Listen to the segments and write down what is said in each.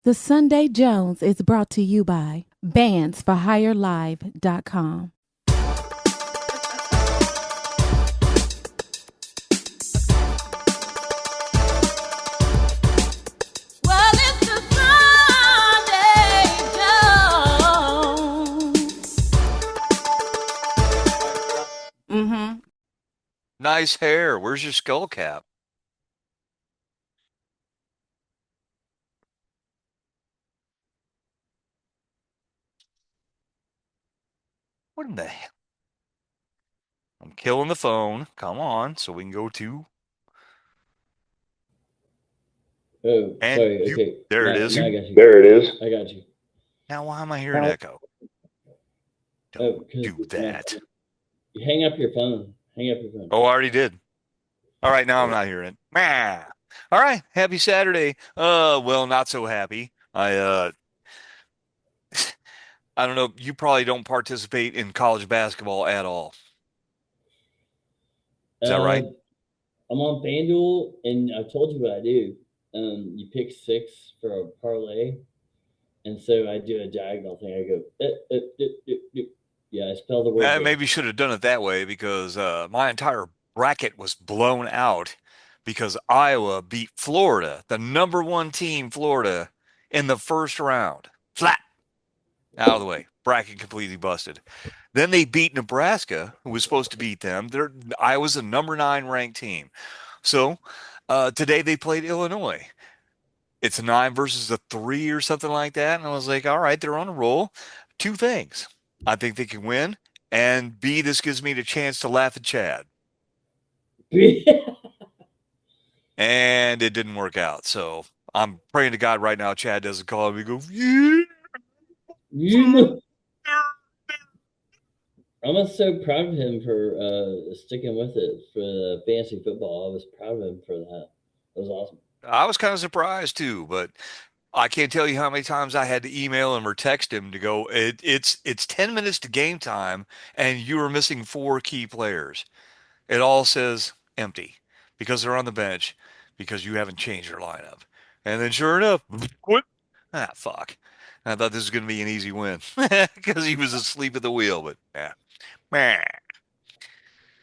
The Sunday Jones is brought to you by bandsforhirelive.com. Well, it's the Sunday Jones. Mm-hmm. Nice hair. Where's your skull cap? What in the hell? I'm killing the phone. Come on, so we can go to. Oh, And sorry. you. Okay. There it is. Now I got you. There it is. I got you. Now, why am I hearing echo? Oh, Don't because do that. you hang up your phone. Hang up your phone. Oh, I already did. All right, now I'm not hearing it. Meh. All right, happy Saturday. Well, not so happy. I don't know. You probably don't participate in college basketball at all. Is that Uh, right? I'm on FanDuel, and I told you what I do. You pick six for a parlay, and so I do a diagonal thing. I go, yeah, I spell the word Maybe you should have done it that way because my entire bracket was blown out because Iowa beat Florida, the number one team, Florida, in the first round. Flat out of the way. Bracket completely busted. Then they beat Nebraska, who was supposed to beat them. Iowa's the number 9 ranked team. So today they played Illinois. It's a 9 versus a 3 or something like that. And I was like, all right, they're on a roll. Two things. I think they can win. And B, this gives me the chance to laugh at Chad. And it didn't work out. So I'm praying to God right now Chad doesn't call me and go, yeah. you know. I'm so proud of him for sticking with it for the fantasy football. I was proud of him for that. That was awesome. I was kind of surprised too, but I can't tell you how many times I had to email him or text him to go, it's 10 minutes to game time and you are missing 4 key players. It all says empty because they're on the bench because you haven't changed your lineup. And then sure enough, what? Ah, fuck. I thought this was going to be an easy win because he was asleep at the wheel, but yeah. Meh.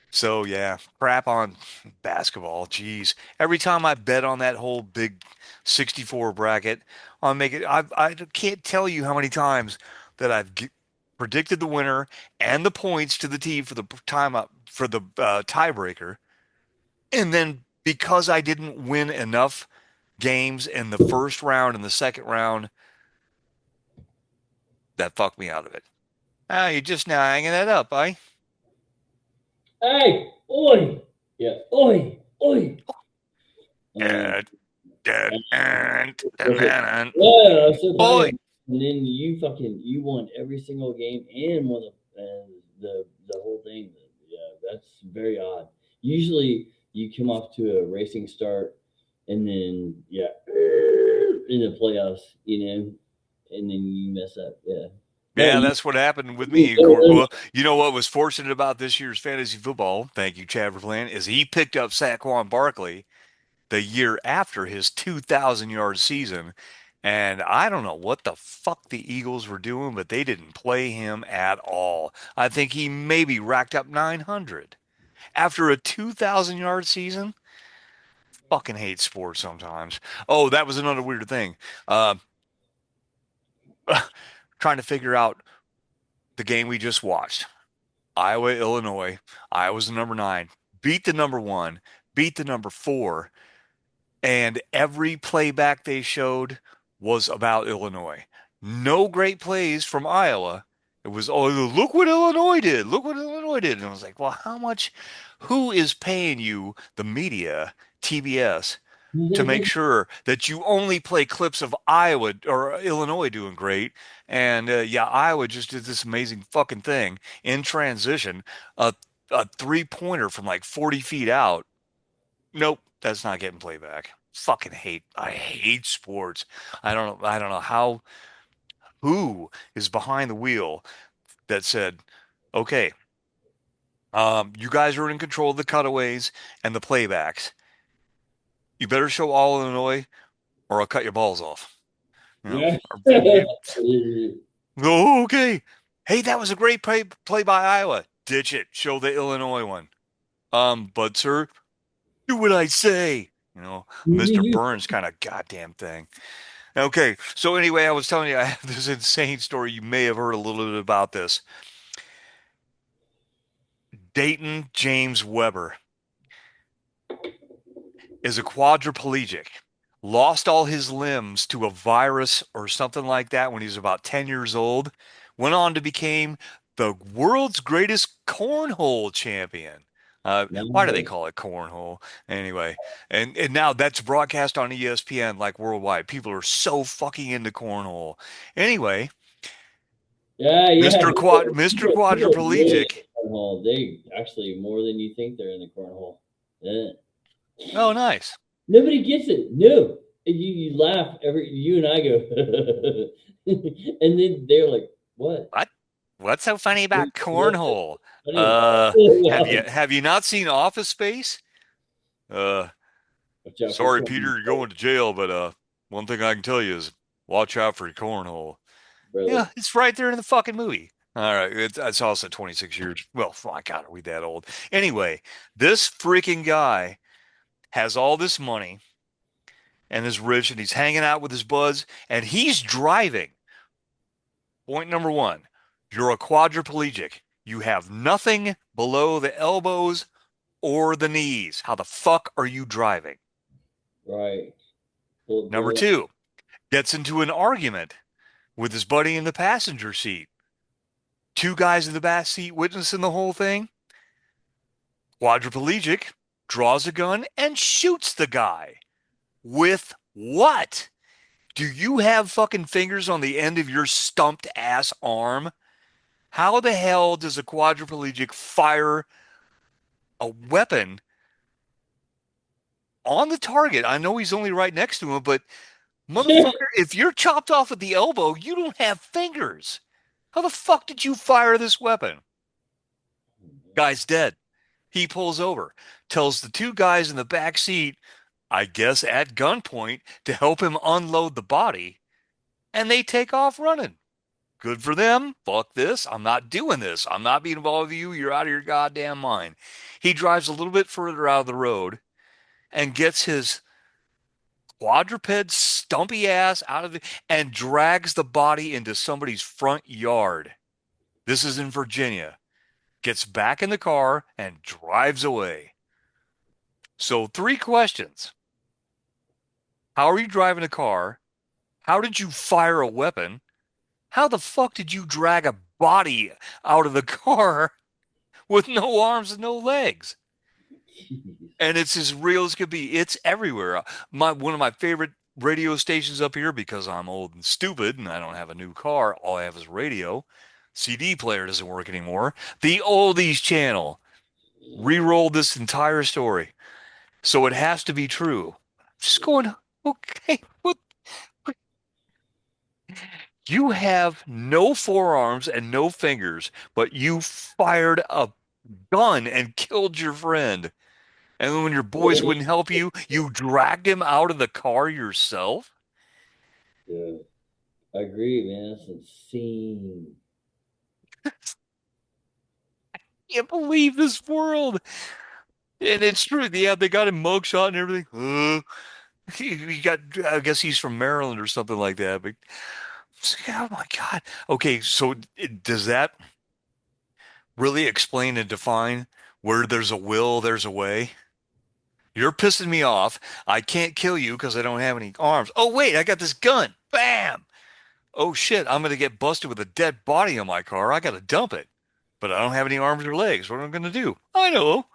So yeah, crap on basketball. Jeez. Every time I bet on that whole big 64 bracket, I'll make it. I can't tell you how many times that predicted the winner and the points to the team for the time up for the tiebreaker. And then because I didn't win enough games in the first round and the second round, that fucked me out of it. Ah, you're just now hanging that up, eh? Hey, oi, yeah, oi, oi. Um, Dun, dun, dun, dun, okay. dun, Yeah, I'm so proud of Oi! him. And then you won every single game and won the whole thing. Yeah, that's very odd. Usually you come off to a racing start and then in the playoffs, and then you mess up. Yeah. No, Yeah, you. that's what happened with me. Well, you know what was fortunate about this year's fantasy football? Thank you, Chad, for playing. Is he picked up Saquon Barkley the year after his 2,000-yard season. And I don't know what the fuck the Eagles were doing, but they didn't play him at all. I think he maybe racked up 900 after a 2,000-yard season. Fucking hate sports sometimes. Oh, that was another weird thing. Uh, trying to figure out the game we just watched. Iowa, Illinois. Iowa's the number 9. Beat the number 1. Beat the number 4. And every playback they showed was about Illinois. No great plays from Iowa. It was, oh, look what Illinois did. Look what Illinois did. And I was like, well, who is paying you, the media, TBS, to make sure that you only play clips of Iowa or Illinois doing great? And yeah, Iowa just did this amazing fucking thing in transition, a, a 3-pointer from like 40 feet out. Nope, that's not getting playback. I hate sports. I don't know who is behind the wheel that said, okay, you guys are in control of the cutaways and the playbacks. You better show all Illinois or I'll cut your balls off. You know, Yeah. oh, okay. Hey, that was a great play by Iowa. Ditch it. Show the Illinois one. But sir, do what I say. You know, Mr. Burns kind of goddamn thing. Okay, so anyway, I was telling you I have this insane story. You may have heard a little bit about this. Dayton James Weber is a quadriplegic, lost all his limbs to a virus or something like that when he was about 10 years old, went on to become the world's greatest cornhole champion. Why do they call it cornhole? Anyway, and now that's broadcast on ESPN like worldwide. People are so fucking into cornhole. Anyway, Yeah, yeah. Mr. People are really in Quadriplegic. the cornhole. They actually more than you think they're in the cornhole. Yeah. Oh, nice. Nobody gets it. No. You laugh you and I go and then they're like, what? What? What's so funny about What's cornhole? funny? Have you not seen Office Space? Uh, Watch out for sorry, cornhole, Peter, you're going to jail, but one thing I can tell you is watch out for your cornhole. brother. Yeah, it's right there in the fucking movie. All right, it's also 26 years. Well, my God, are we that old? Anyway, this freaking guy has all this money and is rich, and he's hanging out with his buds, and he's driving. Point number one, you're a quadriplegic. You have nothing below the elbows or the knees. How the fuck are you driving? Right. Number two, gets into an argument with his buddy in the passenger seat. Two guys in the back seat witnessing the whole thing. Quadriplegic draws a gun and shoots the guy. With what? Do you have fucking fingers on the end of your stumped ass arm? How the hell does a quadriplegic fire a weapon on the target? I know he's only right next to him, but motherfucker, if you're chopped off at the elbow, you don't have fingers. How the fuck did you fire this weapon? Guy's dead. He pulls over, tells the two guys in the back seat, I guess at gunpoint, to help him unload the body, and they take off running. Good for them. Fuck this. I'm not doing this. I'm not being involved with you. You're out of your goddamn mind. He drives a little bit further out of the road and gets his quadruped stumpy ass out of it and drags the body into somebody's front yard. This is in Virginia. Gets back in the car and drives away. So, three questions. How are you driving a car? How did you fire a weapon? How the fuck did you drag a body out of the car with no arms and no legs? And it's as real as could be. It's everywhere. One of my favorite radio stations up here, because I'm old and stupid and I don't have a new car. All I have is radio. CD player doesn't work anymore. The Oldies channel re-rolled this entire story. So it has to be true. Just going, okay, what? You have no forearms and no fingers, but you fired a gun and killed your friend. And when your boys wouldn't help you, you dragged him out of the car yourself? Yeah. I agree, man. That's insane. Can't believe this world. And it's true. Yeah, they got him mugshot and everything. He got, I guess he's from Maryland or something like that. But oh my God. Okay, so does that really explain and define where there's a will, there's a way? You're pissing me off. I can't kill you because I don't have any arms. Oh, wait, I got this gun. Bam. Oh, shit, I'm going to get busted with a dead body on my car. I got to dump it. But I don't have any arms or legs. What am I going to do? I know.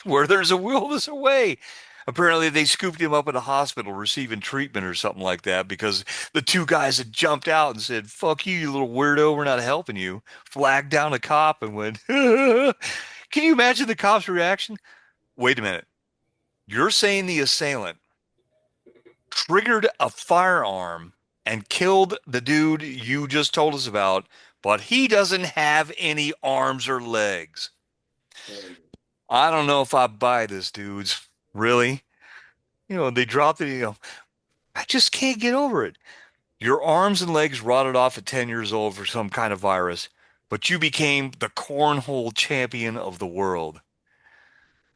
Where there's a will, there's a way. Apparently, they scooped him up at a hospital receiving treatment or something like that because the two guys had jumped out and said, fuck you, you little weirdo, we're not helping you. Flagged down a cop and went, can you imagine the cop's reaction? Wait a minute. You're saying the assailant triggered a firearm and killed the dude you just told us about, but he doesn't have any arms or legs. I don't know if I buy this, dudes. Really? They dropped it, I just can't get over it. Your arms and legs rotted off at 10 years old for some kind of virus, but you became the cornhole champion of the world.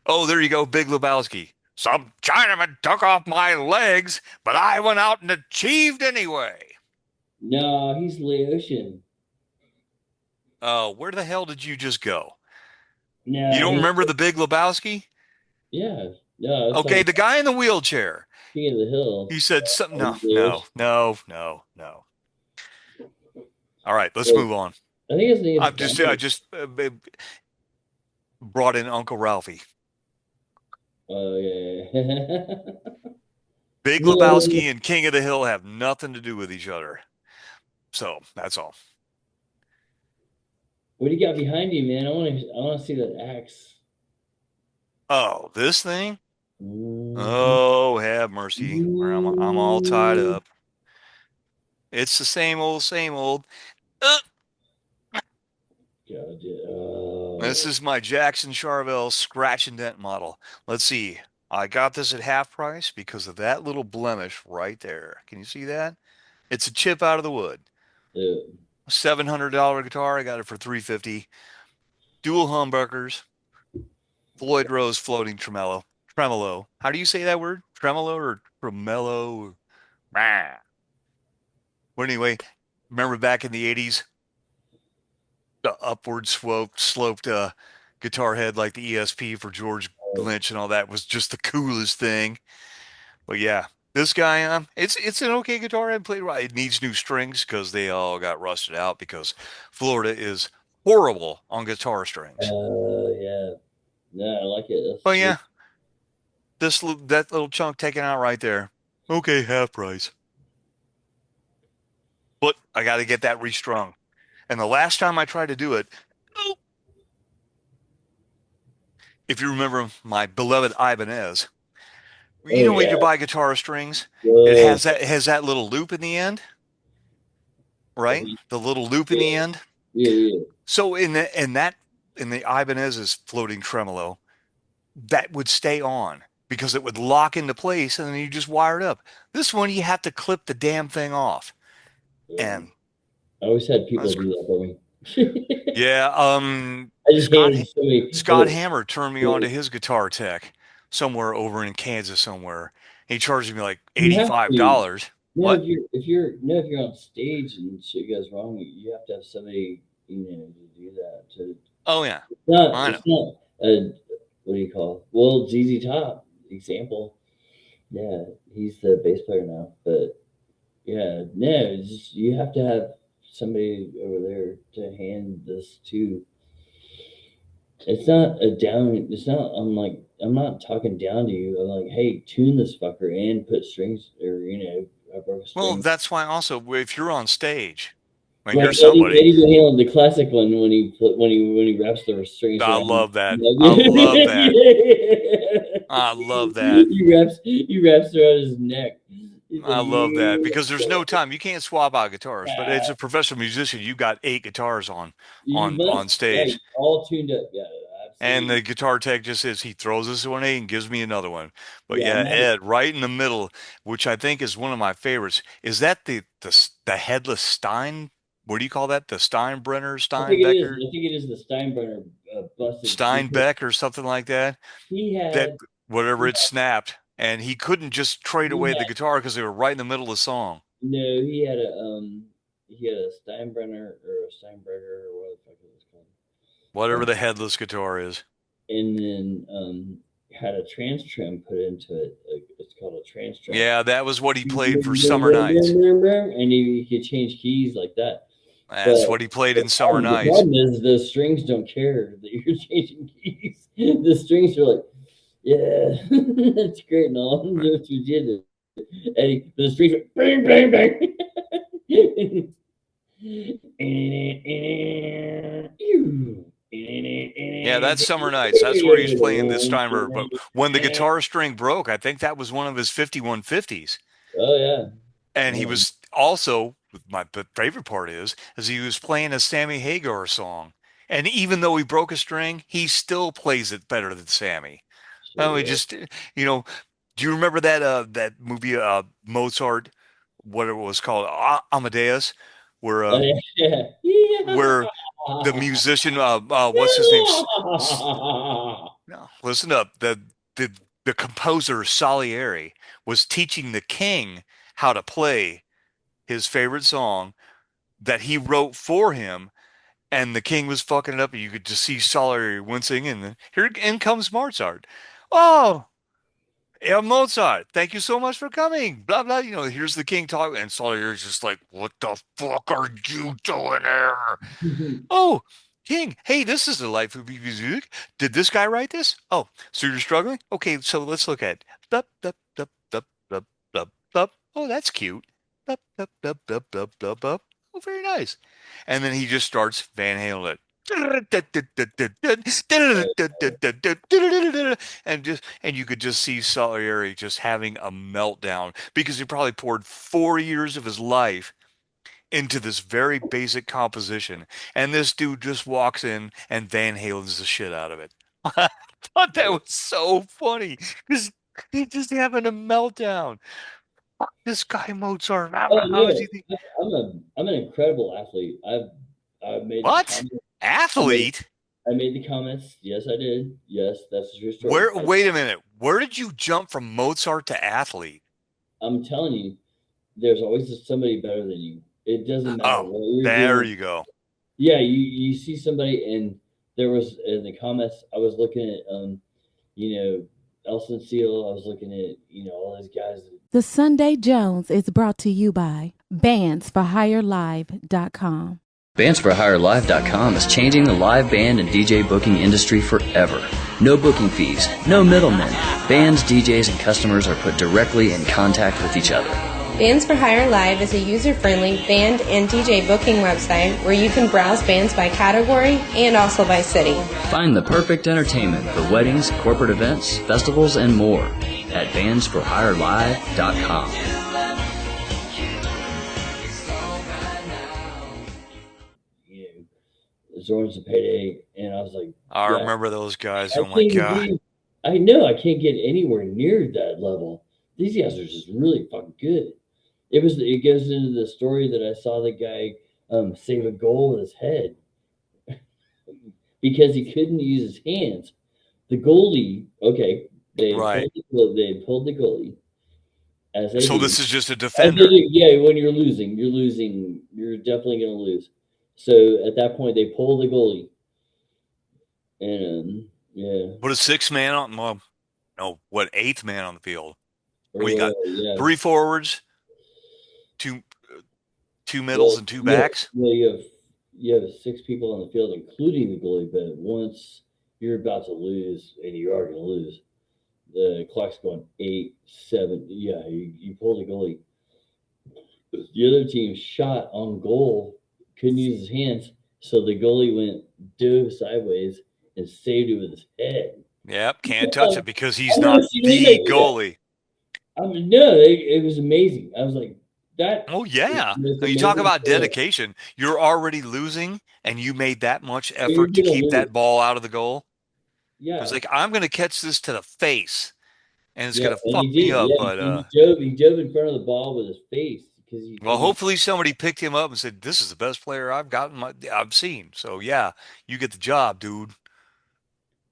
Oh, there you go, Big Lebowski. Some Chinaman took off my legs, but I went out and achieved anyway. No, he's Laotian. Where the hell did you just go? You No, don't remember the Big Lebowski? yeah, no, it's Okay, like the guy in the wheelchair. King of the Hill. He said something. He's No, no, Laotian. no, no, no. All right, let's Well, move on. I think his name's I Donald. just brought in Uncle Ralphie. Oh yeah, yeah. Big No, Lebowski and King of the Hill have nothing to do with each other. So that's all. what do you got behind you, man? I want to see that axe. Oh, this thing? Mm, Oh, have mercy. I'm all tied mm, up. It's the same old, same old. Uh, God, this is my Jackson Charvel scratch and dent model. Let's see. I got this at half price because of that little blemish right there. Can you see that? It's a chip out of the wood. yeah. $700 guitar. I got it for 350. Dual humbuckers. Floyd Rose floating tremolo. Tremolo. How do you say that word? Tremolo or tremolo? Ah. But anyway, remember back in the 80s, the upward sloped guitar head like the ESP for George Lynch and all that was just the coolest thing. But yeah, this guy, it's an okay guitar head played right. It needs new strings because they all got rusted out because Florida is horrible on guitar strings. Yeah. No, I like it. That's But sweet. yeah, that little chunk taken out right there. Okay, half price. But I got to get that restrung. And the last time I tried to do it, oh, if you remember my beloved Ibanez, you Oh know when you yeah. buy guitar strings, Whoa. it has that little loop in the end, right? Uh-huh. The little loop in Yeah, the end. yeah, yeah. So in the Ibanez's floating tremolo, that would stay on because it would lock into place and then you just wire it up. This one you have to clip the damn thing off. Yeah. And I always had people that's do that for me. yeah, I just handed somebody. Scott Hammer turned me on to his guitar tech somewhere over in Kansas somewhere. He charged me like You have to. $85. No, What? if you're on stage and shit goes wrong, you have to have somebody, to do that. Oh yeah, I It's know. not a what do you call it? Well, ZZ Top example. Yeah, he's the bass player now, but yeah, no, it's just, you have to have somebody over there to hand this to. It's not a down. It's not. I'm not talking down to you. I'm like, hey, tune this fucker and put strings or I broke a Well, string. that's why also if you're on stage and Like you're somebody, Eddie Van Halen, the classic one when he wraps the strings I around. love that. I love that. I love that. He wraps around his neck. He's like, I love that because there's yeah. no time. You can't swap out guitars, but as Yeah. a professional musician, you got 8 guitars You on must, yeah, stage. all tuned up. Yeah, And absolutely. the guitar tech just says he throws this one and gives me another one. But Yeah, yeah, my Ed, right in the middle, which I think is one of my favorites. Is that the headless Stein? What do you call that? The Steinbrenner, I think it is. Steinbecker, I think it is the Steinbrenner busted because Steinbeck, or something like that? he That had whatever it snapped, and he couldn't just trade he away the had guitar because they were right in the middle of the song. no he had a Steinbrenner or a Steinberger or what the fuck it was called. Whatever And, the headless guitar is. and then had a trans trim put into it. It's called a trans trim. Yeah, that was what he played for Summer Nights. And he could change keys like that. But That's what he played the in Summer the Nights. problem is the strings don't care that you're changing keys. The strings are like, yeah, that's great and all. That's what you did, Eddie. But the strings are bang, bang, bang. Yeah, that's Summer Nights. That's where he's playing this Steinberg. But when the guitar string broke, I think that was one of his 5150s. Oh yeah. And he Yeah. was also, my favorite part is he was playing a Sammy Hagar song. And even though he broke a string, he still plays it better than Sammy. Oh, he Shit, just, do you remember that movie Mozart what it was called, Amadeus, where Oh, yeah. Yeah. where the musician, what's his name? No, listen up. The the composer Salieri was teaching the king how to play his favorite song that he wrote for him, and the king was fucking it up, and you could just see Salieri wincing, and then here in comes Mozart. Oh, yeah, Mozart, thank you so much for coming. Blah blah. Here's the king talking, and Salieri's just like, "What the fuck are you doing here?" Oh, King, hey, this is the life of music. Did this guy write this? Oh, so you're struggling? Okay, so let's look at bup, bup, bup, bup, bup, bup, bup. Oh, that's cute. Bup, bup, bup, bup, bup, bup, bup. Oh, very nice. And then he just starts Van Halen it. And you could just see Salieri just having a meltdown because he probably poured 4 years of his life into this very basic composition, and this dude just walks in and Van Halen's the shit out of it. I thought that was so funny because he's just having a meltdown. Fuck this guy Mozart. Oh How yeah, does he think? I'm an incredible athlete. I've made the What? comment. I made Athlete? I made the comments. Yes, I did. Yes, that's a true story. Where? Wait a minute. Where did you jump from Mozart to athlete? I'm telling you, there's always somebody better than you. It doesn't matter Oh, what you're there doing. you go. Yeah, you see somebody, and there was in the comments. I was looking at you know, Elson Seal. I was looking at all these guys. The Sunday Jones is brought to you by bandsforhirelive.com. Bandsforhirelive.com is changing the live band and DJ booking industry forever. No booking fees, no middlemen. Bands, DJs, and customers are put directly in contact with each other. Bands for Hire Live is a user-friendly band and DJ booking website where you can browse bands by category and also by city. Find the perfect entertainment for weddings, corporate events, festivals, and more at bandsforhirelive.com. Zorn's a payday, and I was like, I yeah, remember those guys. I Oh my can't God. believe- I know I can't get anywhere near that level. These guys are just really fucking good. It goes into the story that I saw the guy save a goal with his head because he couldn't use his hands. The goalie, okay, Right. they pulled the goalie as they So do. this is just a As they defender. do. Yeah, when you're losing, you're definitely gonna lose. So at that point, they pull the goalie, and yeah, Put a six man on, well, no, what, eighth man on the field? or We got whatever. Yeah, 3 forwards, two middles, and two backs. You have 6 people on the field, including the goalie. But once you're about to lose, and you are going to lose, the clock's going 8, 7. Yeah, you pull the goalie. The other team shot on goal, couldn't use his hands, so the goalie dove sideways and saved it with his head. Yep, can't touch it because he's I've not never seen the anybody do that. goalie. I mean, no, it was amazing. I was like, that. Oh yeah. is Now, you talk amazing about skill. dedication. You're already losing, and you made that much You're effort to gonna keep lose. that ball out of the goal. Yeah, It was like, I'm going to catch this to the face, and it's yeah, going to and fuck he did. me up. Yeah, But he dove in front of the ball with his face because well, hopefully somebody picked him up and said, "This is the best player I've seen." So yeah, you get the job, dude.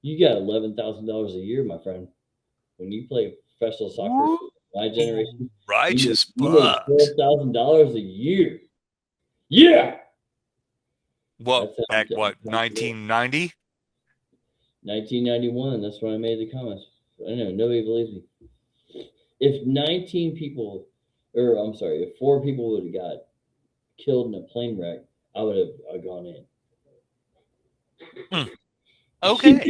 you got $11,000 a year, my friend. When you play professional soccer, my generation, Righteous you make bucks. $12,000 a year. Yeah, Well, That's how back I'm what, comfortable. 1990? 1991. That's when I made the comments. I know nobody believes me. If 19 people, or I'm sorry, if 4 people would have got killed in a plane wreck, I would have gone in. Okay.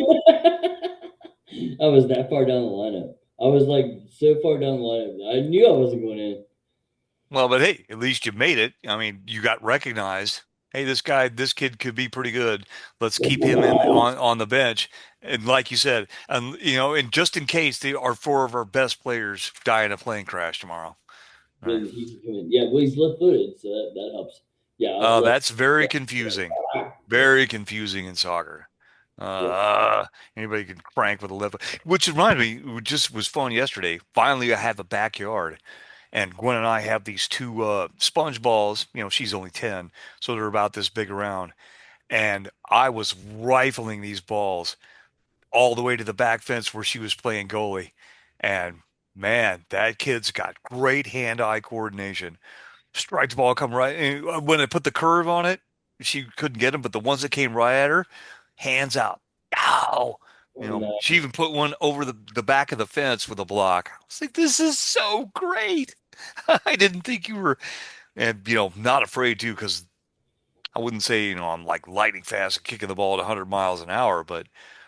I was that far down the lineup. I was like so far down the lineup. I knew I wasn't going in. Well, but hey, at least you made it. I mean, you got recognized. Hey, this kid could be pretty good. Let's keep him on the bench. And like you said, and just in case they are 4 of our best players die in a plane crash tomorrow. Right. He can come in. Yeah, well, he's left-footed, so that helps. Yeah, That's very confusing. Very confusing in soccer. Anybody can crank with a left, which reminded me, it just was fun yesterday. Finally, I have a backyard, And Gwen and I have these two sponge balls. She's only 10, so they're about this big around. And I was rifling these balls all the way to the back fence where she was playing goalie. And man, that kid's got great hand-eye coordination. Strike the ball, come right. And when I put the curve on it, she couldn't get them, but the ones that came right at her, hands out. Ow! She even put one over the back of the fence with a block. I was like, this is so great. I didn't think you were, and not afraid to, because I wouldn't say, I'm like lightning fast and kicking the ball at 100 miles an hour, but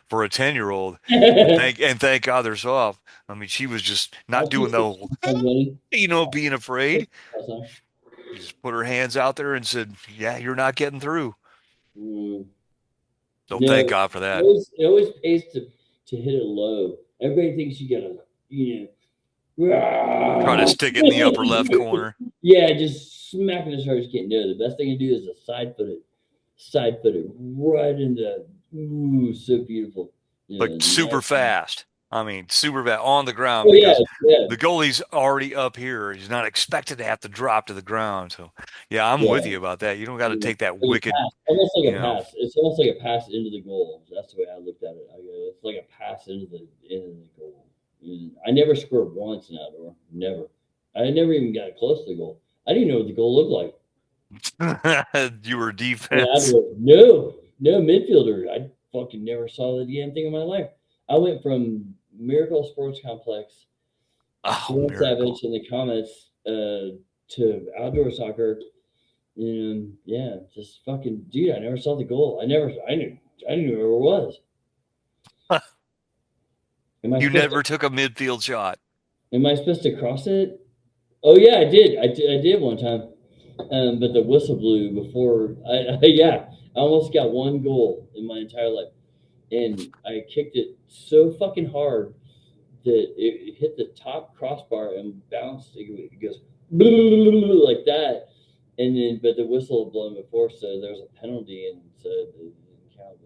for a 10-year-old, thank God they're soft. I mean, she was just not doing the whole, being afraid. She just put her hands out there and said, yeah, you're not getting through. So thank God for that. It always pays to hit it low. Everybody thinks you gotta, try to stick it in the upper left corner. Yeah, just smack it as hard as you can. No, the best thing to do is to side foot it right into. Ooh, so beautiful. But super fast. I mean, super fast on the ground, because the goalie's already up here. He's not expected to have to drop to the ground. So, yeah, I'm with you about that. You don't got to take that wicked. Almost like a pass. It's almost like a pass into the goal. That's the way I looked at it. It's like a pass into the goal. I never scored once in outdoor. Never. I never even got close to the goal. I didn't know what the goal looked like. You were defense. No midfielder. I fucking never saw the damn thing in my life. I went from Miracle Sports Complex, Savage, and the Comets to outdoor soccer, and just fucking dude. I never saw the goal. I didn't know where it was. You never took a midfield shot. Am I supposed to cross it? Oh yeah, I did. I did one time, but the whistle blew before. I almost got one goal in my entire life, and I kicked it so fucking hard that it hit the top crossbar and bounced. It goes like that, and then but the whistle had blown before, so there was a penalty, and so it didn't count.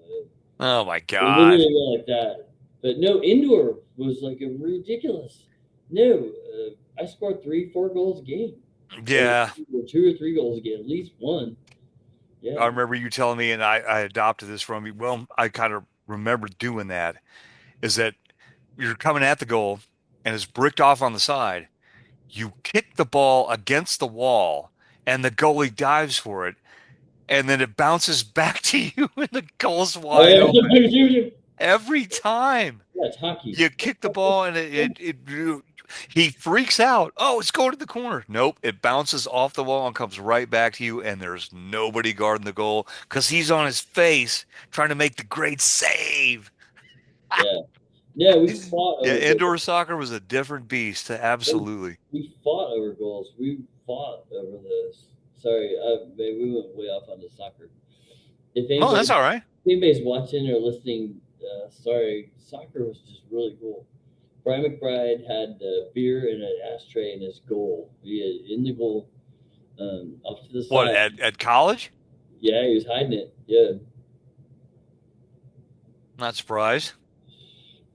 Oh my God! It literally went like that. But no, indoor was like a ridiculous. No, I scored 3-4 goals a game. Yeah, 2 or 3 goals a game, at least one. Yeah, I remember you telling me, and I adopted this from you. Well, I kind of remember doing that. Is that you're coming at the goal and it's bricked off on the side. You kick the ball against the wall, and the goalie dives for it, and then it bounces back to you, and the goal's wide open. Every time. Yeah, it's hockey. You kick the ball and he freaks out. Oh, it's going to the corner. Nope. It bounces off the wall and comes right back to you, and there's nobody guarding the goal because he's on his face trying to make the great save. Yeah. Yeah, we fought. Yeah, indoor soccer was a different beast. Absolutely. We fought over goals. We fought over this. Sorry, maybe we went way off on the soccer. That's all right. If anybody's watching or listening, sorry, soccer was just really cool. Brian McBride had beer and an ashtray in his goal. He had in the goal, off to the side. What, at college? Yeah, he was hiding it. Yeah. Not surprised.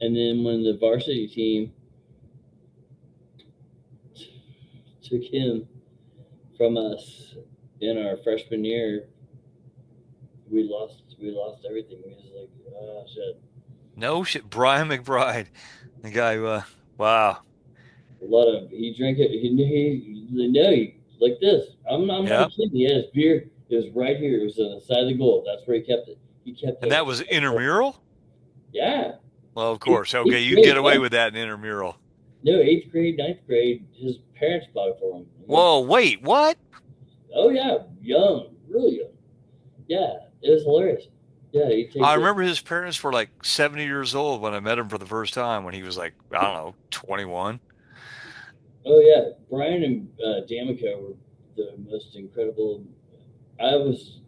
And then when the varsity team took him from us in our freshman year, we lost everything. We was like, oh shit. No shit. Brian McBride, the guy. Wow. A lot of he drank it. He like this. I'm not kidding. He had his beer. It was right here. It was on the side of the goal. That's where he kept it. And that was intramural? Yeah. Well, of course. Okay, you can get away with that in intramural. No, 8th grade, 9th grade. His parents bought it for him. Whoa, wait, what? Oh yeah, young, really young. Yeah, it was hilarious. Yeah, I remember his parents were like 70 years old when I met him for the first time when he was like, I don't know, 21. Oh yeah, Brian and D'Amico were the most incredible. I was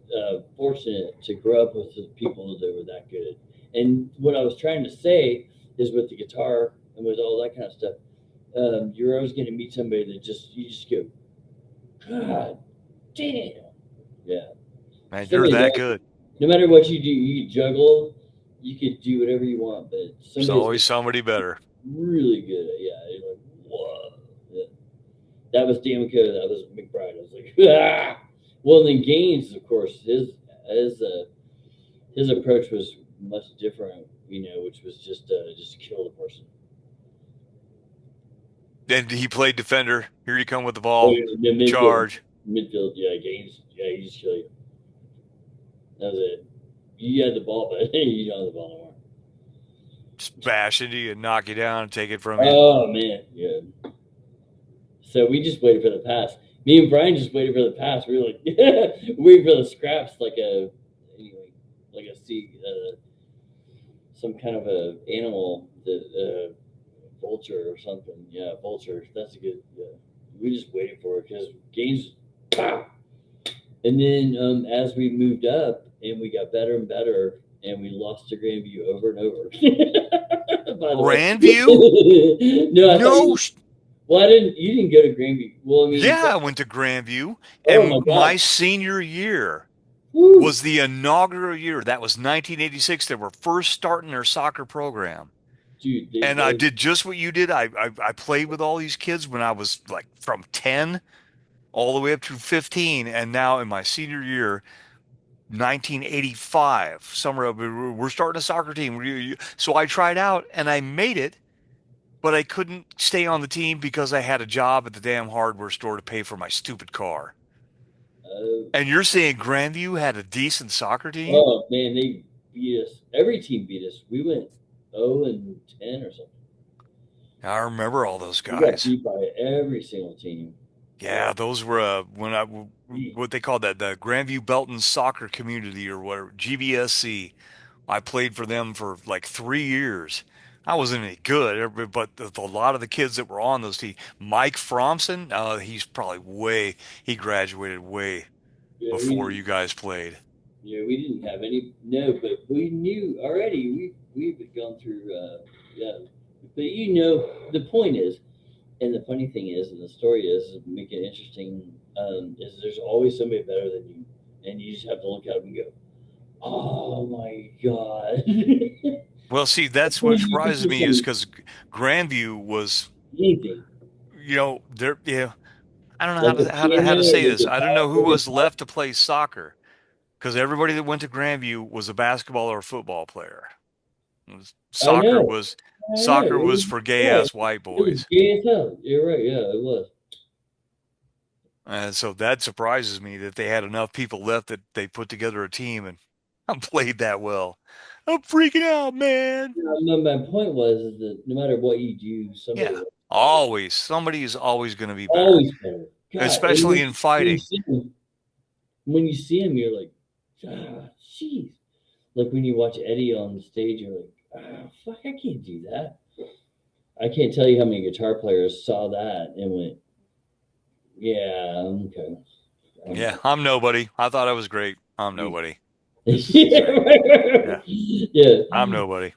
fortunate to grow up with the people that were that good. And what I was trying to say is with the guitar and with all that kind of stuff, you're always going to meet somebody that you just go, God damn. Yeah. Man, you're that good. No matter what you do, you could juggle, you could do whatever you want, but there's always somebody better. Really good. Yeah. You're like, whoa. Yeah. That was Damico. That was McBride. I was like, ah. Well, then Gaines, of course, his approach was much different, which was just kill the person. And he played defender. Here you come with the Oh, ball. yeah, midfield, Charge. midfield, yeah, Gaines, yeah, he just kill you. That was it. You had the ball, but you don't have the ball anymore. Just bash into you and knock you down and take it from you. Oh man, yeah. So we just waited for the pass. Me and Brian just waited for the pass. We were like, waiting for the scraps, like a sea, some kind of a animal, that vulture or something. Yeah, vulture. That's a good. Yeah, we just waited for it because Gaines. Pow! And then as we moved up and we got better and better, and we lost to Grandview over and over. By the way. Grandview? No, No. Well, you didn't go to Grandview. Well, I mean, Yeah, I went to Grandview, Oh, and my God. my senior year woo, was the inaugural year. That was 1986. They were first starting their soccer program. dude. And I did just what you did. I played with all these kids when I was like from 10 all the way up to 15. And now in my senior year, 1985, summer of, we're starting a soccer team. So I tried out and I made it, but I couldn't stay on the team because I had a job at the damn hardware store to pay for my stupid car. And you're saying Grandview had a decent soccer team? Oh man, they beat us. Every team beat us. We went 0-10 or something. I remember all those We got guys. beat by every single team. Yeah, those were what they called that, the Grandview Belton Soccer Community or whatever, GBSC. I played for them for like 3 years. I wasn't any good, but a lot of the kids that were on those teams, Mike Fromson, he graduated way Yeah, before you guys played. Yeah, we didn't have any. No, but we knew already. We've gone through. Yeah, but the point is, and the funny thing is, and the story is, to make it interesting, is there's always somebody better than you, and you just have to look at them and go, "Oh my God." Well, see, that's what surprises me is because Grandview was, Anything. there. Yeah, I don't know Like the how to piano, say the this. I don't know who guitar, was left to play soccer because everybody that went to Grandview was a basketball or a football player. Soccer know. was I know, soccer it was was- for gay ass white It was boys, gay as hell. You're right. Yeah, it was. and so that surprises me that they had enough people left that they put together a team and played that well. I'm freaking out, man. My point was is that no matter what you do, somebody Yeah, somebody is always going to be better, always better. God, especially and in fighting. When you see him, you're like, ah, jeez. Like when you watch Eddie on the stage, you're like, ah, fuck, I can't do that. I can't tell you how many guitar players saw that and went, yeah, okay. Yeah, I'm nobody. I thought I was great. I'm nobody. yeah. I'm nobody.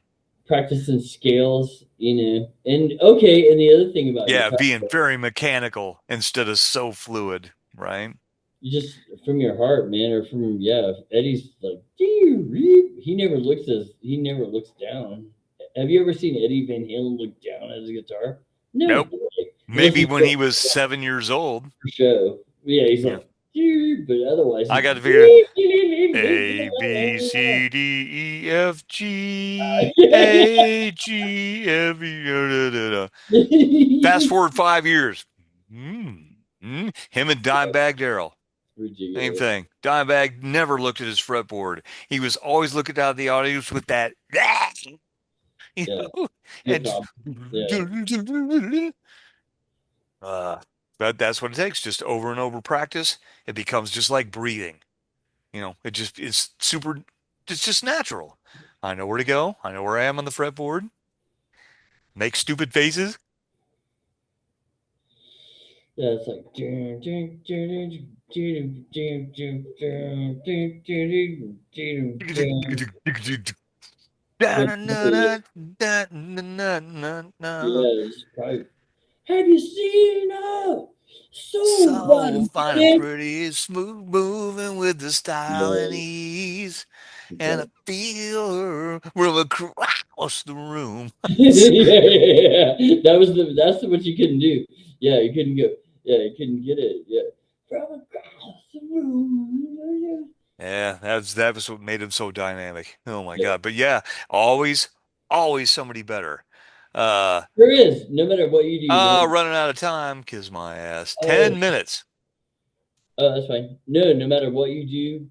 Practicing scales, and okay, and the other thing about Yeah, guitar being very mechanical instead of so fluid, right? you just from your heart, man, or from if Eddie's like, he never looks down. Have you ever seen Eddie Van Halen look down at his guitar? No. Nope. Way. Maybe Unless when it's he was 7 years old. for show. Yeah, he's like, but otherwise, I got to figure A, B, C, D, E, F, G, A, G, F, E, da, da, da. Fast forward 5 years. Him and Dimebag Darrell. Ridiculous. Same thing. Dimebag never looked at his fretboard. He was always looking down at the audience with that. That's what it takes. Just over and over practice. It becomes just like breathing. It's just natural. I know where to go. I know where I am on the fretboard. Make stupid faces. Yeah, it's like. Have you seen her? So fine and pretty, smooth moving with the style and ease. And I feel her from across the room. yeah. That's what you couldn't do. Yeah, you couldn't go. Yeah, he couldn't get it. Yeah. From across the room. Yeah, that was what made him so dynamic. Oh my Yeah. God. But yeah, always, always somebody better. Uh, There is, no matter what you do. running out of time, kiss my ass. Oh, 10 minutes. oh, that's fine. No matter what you do,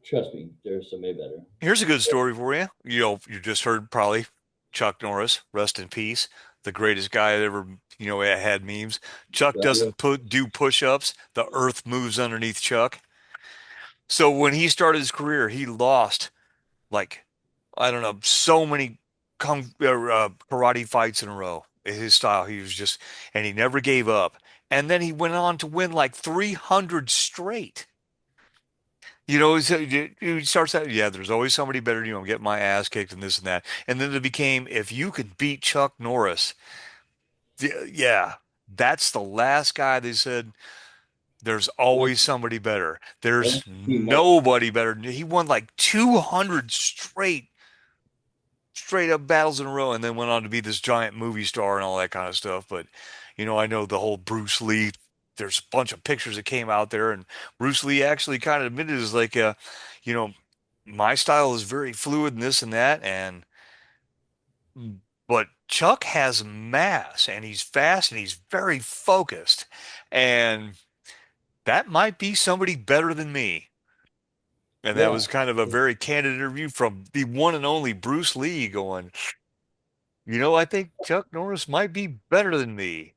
trust me, there's somebody better. Here's a good story for you. You just heard probably Chuck Norris, rest in peace, the greatest guy that ever, had memes. Chuck Right? doesn't do push-ups. The earth moves underneath Chuck. So when he started his career, he lost like, I don't know, so many karate fights in a row. His style, he was just, and he never gave up. And then he went on to win like 300 straight. He starts out, yeah, there's always somebody better than you. I'm getting my ass kicked and this and that. And then it became, if you could beat Chuck Norris, yeah, that's the last guy they said, there's always somebody better. There's nobody better. He won like 200 straight up battles in a row and then went on to be this giant movie star and all that kind of stuff. But, I know the whole Bruce Lee, there's a bunch of pictures that came out there and Bruce Lee actually kind of admitted is like, you know, my style is very fluid and this and that. But Chuck has mass and he's fast and he's very focused. And that might be somebody better than me. And that was kind of a very candid interview from the one and only Bruce Lee going, I think Chuck Norris might be better than me,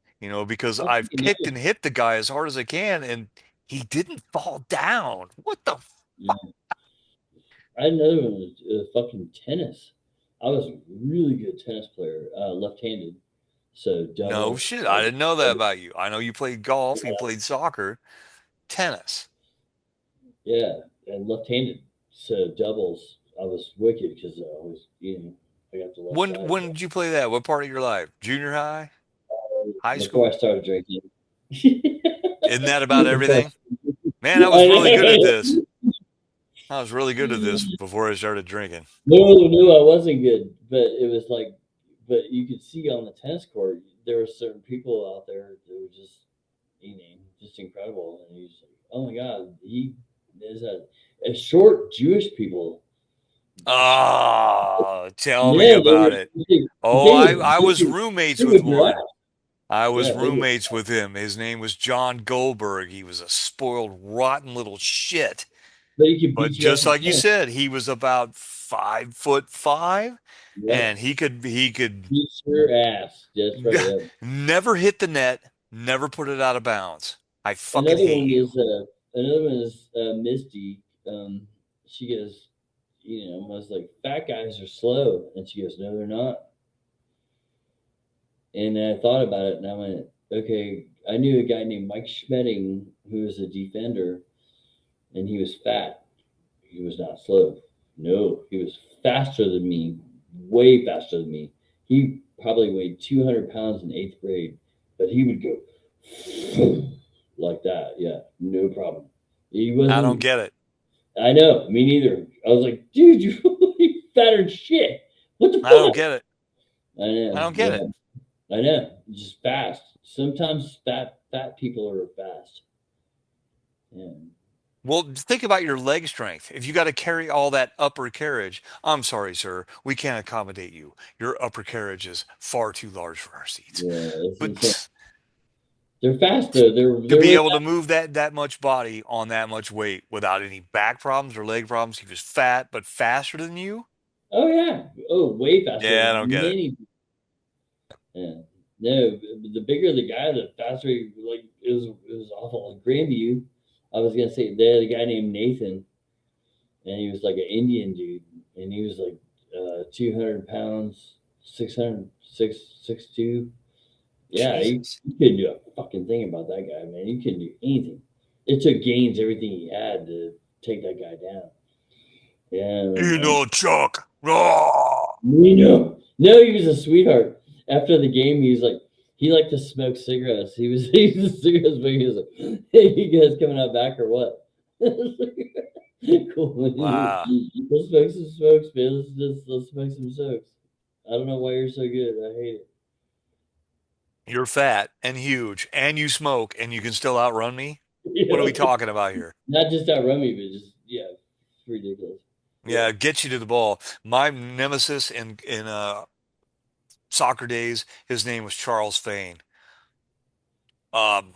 because I've kicked and hit the guy as hard as I can and he didn't fall down. What the Yeah. I had another one was fucking tennis. I was a really good tennis player, left-handed. So No shit. I didn't know that about you. I know you played golf, you played soccer, tennis. Yeah, and left-handed. So doubles, I was wicked because I was, I got the left side. When did you play that? What part of your life? Junior high? High Before school? I started drinking. Isn't that about everything? Man, I was really good at this. I was really good at this before I started drinking. No, I wasn't good. But it was like, but you could see on the tennis court, there were certain people out there that were just, just incredible. And he's like, oh my God, he is a short Jewish people. Oh, tell me about it. I was roommates with one. I was roommates with him. His name was John Goldberg. He was a spoiled, rotten little shit. But just like you said, he was about 5'5", and he could beat your ass. Just right. Never hit the net, never put it out of bounds. I fucking another hate one you. Is another one is Misty. She goes, I was like, fat guys are slow, and she goes, no, they're not. And I thought about it, and I went, okay. I knew a guy named Mike Schmedding who was a defender, and he was fat. He was not slow. No, he was faster than me, way faster than me. He probably weighed 200 pounds in 8th grade, but he would go like that. Yeah, no problem. I don't get it. I know, me neither. I was like, dude, you're fatter than shit. What the fuck? I don't get it. I know. I don't get it. I know. Just fast. Sometimes fat people are fast. Yeah. Well, think about your leg strength. If you got to carry all that upper carriage, I'm sorry, sir, we can't accommodate you. Your upper carriage is far too large for our seats. Yeah, but they're fast though. To be able to move that much body on that much weight without any back problems or leg problems, he was fat but faster than you. Oh yeah. Oh, way faster. Yeah, I don't get it. Yeah. No, the bigger the guy, the faster he, like it was awful. Like Grandview, I was gonna say they had a guy named Nathan, and he was like an Indian dude, and he was like 200 pounds, 6'2". Yeah, you couldn't do a fucking thing about that guy, man. You couldn't do anything. It took Gaines everything he had to take that guy down. Yeah. Chuck. No, he was a sweetheart. After the game, he liked to smoke cigarettes. He was a cigarette smoker. He was like, hey, you guys coming out back or what? Cool. Wow. Let's smoke some smokes, man. Let's smoke some smokes. I don't know why you're so good. I hate it. You're fat and huge and you smoke and you can still outrun me? What are we Yeah. talking about here? Not just outrun me, but just yeah, it's ridiculous. Yeah. Yeah, get you to the ball. My nemesis in soccer days, his name was Charles Fain. Um,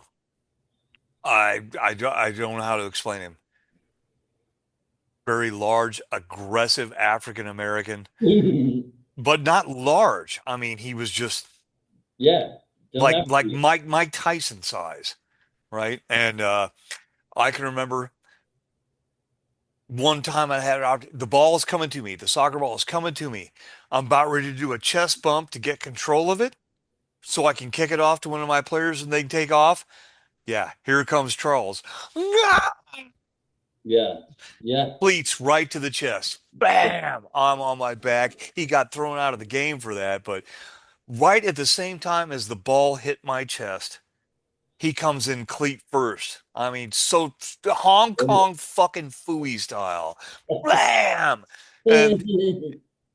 I don't know how to explain him. Very large, aggressive African American, but not large. I mean, he was just Yeah. Don't like have to like be. Mike Tyson size, right? And I can remember one time I had the ball is coming to me, the soccer ball is coming to me. I'm about ready to do a chest bump to get control of it so I can kick it off to one of my players and they can take off. Yeah, here comes Charles. Yeah. Yeah. Cleats right to the chest. Bam! I'm on my back. He got thrown out of the game for that, but right at the same time as the ball hit my chest, he comes in cleat first. I mean, so Hong Kong fucking Fooey style. Bam! And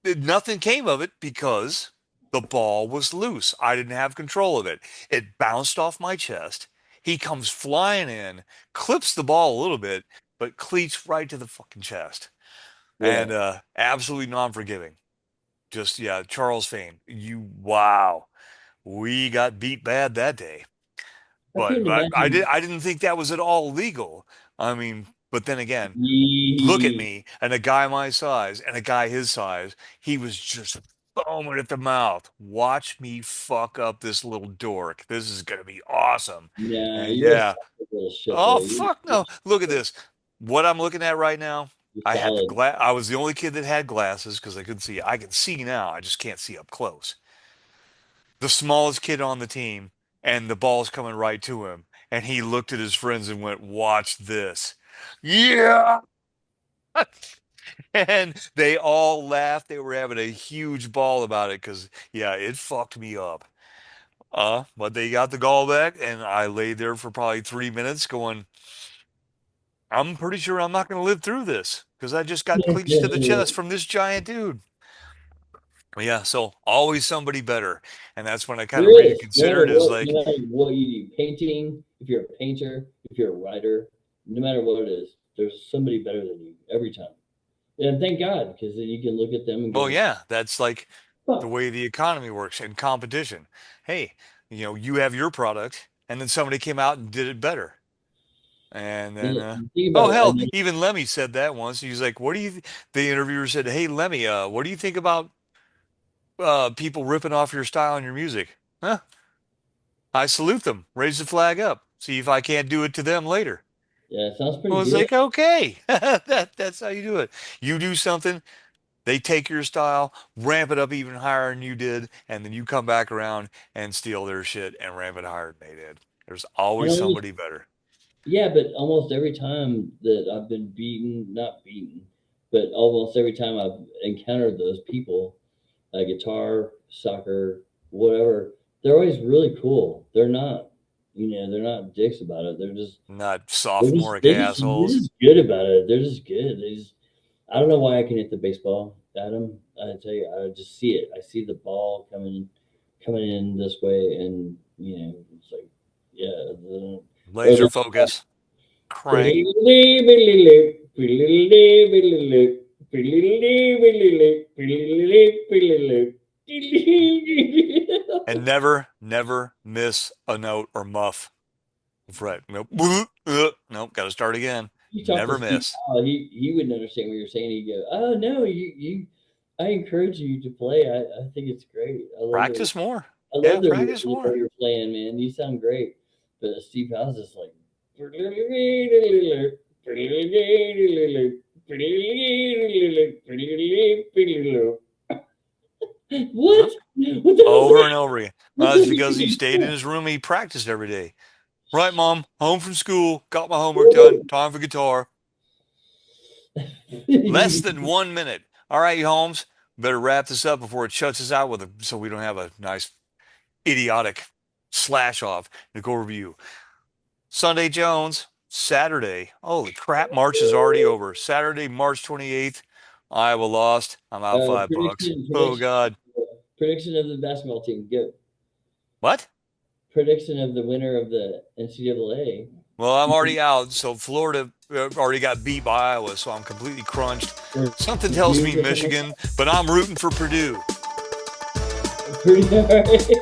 nothing came of it because the ball was loose. I didn't have control of it. It bounced off my chest. He comes flying in, clips the ball a little bit, but cleats right to the fucking chest. Yeah. And absolutely non-forgiving. Just yeah, Charles Fain. Wow. We got beat bad that day. I But couldn't imagine. I didn't think that was at all legal. I mean, but then again, look at Ye- me and a guy my size and a guy his size. He was just foaming at the mouth. Watch me fuck up this little dork. This is gonna be awesome. Nah, And you're a yeah. solid little shit Oh though. fuck no. Look at this. What I'm looking at right now. You're I had the solid. glass. I was the only kid that had glasses because I couldn't see. I can see now. I just can't see up close. The smallest kid on the team, and the ball's coming right to him. And he looked at his friends and went, "Watch this." Yeah. And they all laughed. They were having a huge ball about it because, yeah, it fucked me up. But they got the goal back, and I lay there for probably 3 minutes going, I'm pretty sure I'm not going to live through this because I just got cleats to the chest from this giant dude. Yeah, so always somebody better. And that's when I kind of There is. reconsidered as No like, matter what you do, painting, if you're a painter, if you're a writer, no matter what it is, there's somebody better than you every time. And thank God, because then you can look at them and well, go, yeah, that's like the fuck. way the economy works and competition. Hey, you have your product, and then somebody came out and did it better. And then, Think oh about it. hell, And then, even Lemmy said that once. He's like, "What do you?" The interviewer said, "Hey, Lemmy, what do you think about people ripping off your style and your music?" Huh? I salute them. Raise the flag up. See if I can't do it to them later. yeah, it sounds I pretty was good. like, okay, that's how you do it. You do something, they take your style, ramp it up even higher than you did, and then you come back around and steal their shit and ramp it higher than they did. There's And always almost, somebody better. yeah, but almost every time that I've been beaten, not beaten, but almost every time I've encountered those people, guitar, soccer, whatever, they're always really cool. They're not dicks about it. Not They're just, sophomoric they're just, they're assholes. just good about it. They're just good. I don't know why I can hit the baseball at them. I tell you, I just see it. I see the ball coming in this way, and it's like, yeah, or Laser focus. Crank. And never, never miss a note or muff. Fret. Nope. Nope. Got to start again. You talk to Never Steve miss. Powell, he wouldn't understand what you're saying. He'd go, "Oh no, you I encourage you to play. I think it's great. Practice more. I Yeah, love the practice rhythm more. you're playing, man. You sound great." But Steve Powell's just like, what? What the hell's Over that? and over again. What It's the because he stayed in heck? his room. He practiced every day. Right, Mom. Home from school. Got my homework done. Time for guitar. Less than 1 minute. All right, Holmes. Better wrap this up before it shuts us out so we don't have a nice idiotic slash off. Nicole review. Sunday Jones. Saturday. Holy crap! March is already over. Saturday, March 28th. Iowa lost. I'm out $5. Prediction, Oh prediction, God. prediction of the basketball team. Go. What? prediction of the winner of the NCAA. Well, I'm already out. So Florida already got beat by Iowa, so I'm completely crunched. Something tells me Michigan, but I'm rooting for Purdue. Pretty all right.